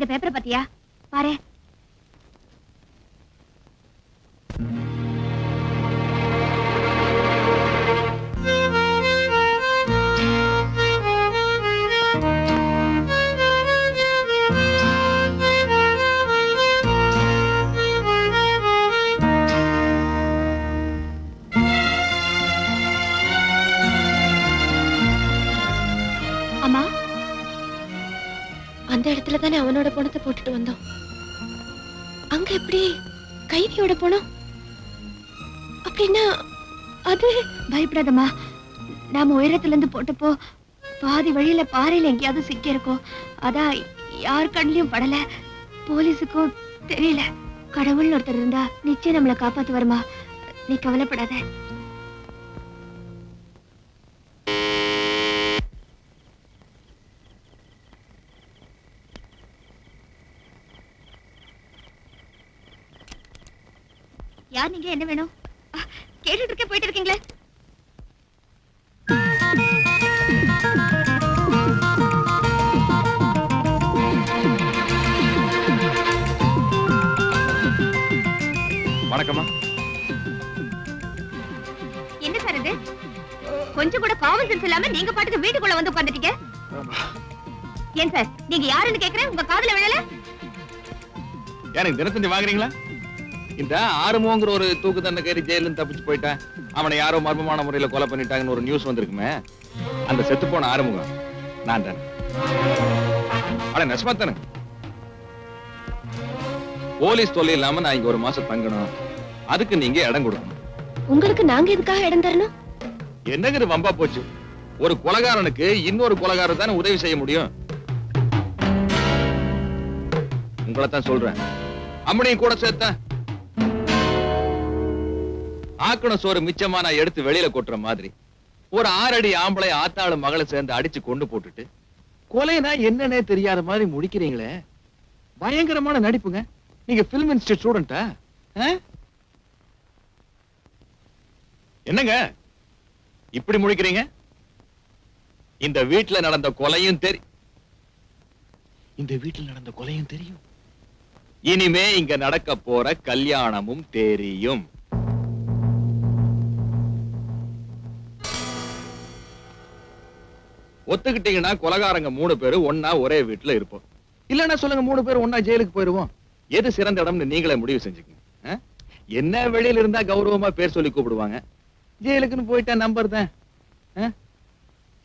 இந்த பேப்பரை பத்தியா பாரு. அம்மா, அந்த இடத்துல தானே அவனோட பணத்தை போட்டுட்டு வந்தோம். அங்க எப்படி கைதியோட பணம்? அப்படின்னா அது பயப்படாதம்மா. நாம உயரத்துல இருந்து போட்டப்போ பாதி வழியில பாறையில எங்கேயாவது சிக்கி இருக்கோம். அதான் யார் கண்ணிலையும் படல, போலீஸுக்கும் தெரியல. கடவுள்னு ஒருத்தர் இருந்தா நிச்சயம் நம்மளை காப்பாத்து வருமா. நீ கவலைப்படாத. யார் நீங்க? என்ன வேணும்? கேட்டுட்டு இருக்க, போயிட்டு இருக்கீங்களே. வணக்கம்மா. என்ன சார் இது? கொஞ்சம் கூட காமன் சென்ஸ் இல்லாம நீங்க பாட்டுக்கு வீட்டுக்குள்ள வந்து உட்கார்ந்துட்டீங்க. ஏன் சார், நீங்க யாருன்னு கேக்குறேன், உங்க காதுல விழல? எனக்கு தினத்தந்தி வாங்குறீங்களா? இந்த ஆறுமுகங்கிற ஒரு தூக்கு தண்டனை கைதி ஜெயிலிருந்து தப்பிச்சு போயிட்டேன், அவனை யாரோ மர்மமான முறையில கொலை பண்ணிட்டாங்கன்னு ஒரு நியூஸ் வந்திருக்குமே, அந்த செத்து போன ஆறுமுகம் நான் தானே. ஆனா நெசமா தானே. போலீஸ் தொல்லை இல்லாம நான் இங்க ஒரு மாசம் தங்கணும், அதுக்கு நீங்க இடம் கொடுக்கணும். உங்களுக்கு நாங்க எதுக்காக இடம் தரணும்? என்னங்கிற வம்பா போச்சு. ஒரு கொலைகாரனுக்கு இன்னொரு கொலைகாரர் தானே உதவி செய்ய முடியும். உங்களைத்தான் சொல்றேன், அம்மனையும் கூட சேர்த்தேன். ஆக்கண சோறு மிச்சமா நான் எடுத்து வெளியில கொட்டுற மாதிரி ஒரு 6 அடி ஆம்பளை ஆத்தாளு மகளை சேர்ந்து அடிச்சு கொண்டு போட்டுட்டு கொலைனா என்னன்னே தெரியாத மாதிரி முடிக்கிறீங்களே, பயங்கரமான நடிப்புங்க. நீங்க பிலிம் இன்ஸ்டிடியூட் ஸ்டூடெண்டா? என்னங்க இப்படி முடிக்கிறீங்க? இந்த வீட்டுல நடந்த கொலையும் தெரியும். இனிமே இங்க நடக்க போற கல்யாணமும் தெரியும். ஒத்துக்கிட்டீங்கன்னா கொலகாரங்க 3 பேரு ஒன்னா ஒரே வீட்டுல இருப்போம். இல்லன்னா சொல்லுங்க, 3 பேர் ஒன்னா ஜெயிலுக்கு போயிருவோம். எது சிறந்த இடம்னு நீங்களே முடிவு செஞ்சுக்கங்க. என்ன வெளியில இருந்தா கௌரவமா பேர் சொல்லி கூப்பிடுவாங்க, ஜெயிலுக்குன்னு போயிட்டா நம்பர் தான்.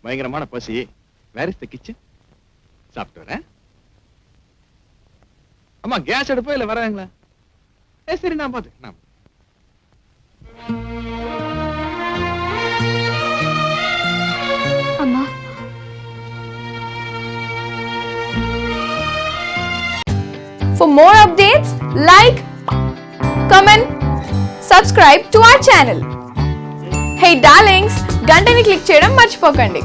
பயங்கரமான பசி. Where is the kitchen? சாப்பிட்டு வரேன். அம்மா கேஸ் எடுப்போ இல்ல வராங்களா? சரி, நான் பாத்து. அம்மா, For more updates, like, comment, subscribe to our channel. Hey darlings, గంటని click చేయడం మర్చిపోకండి.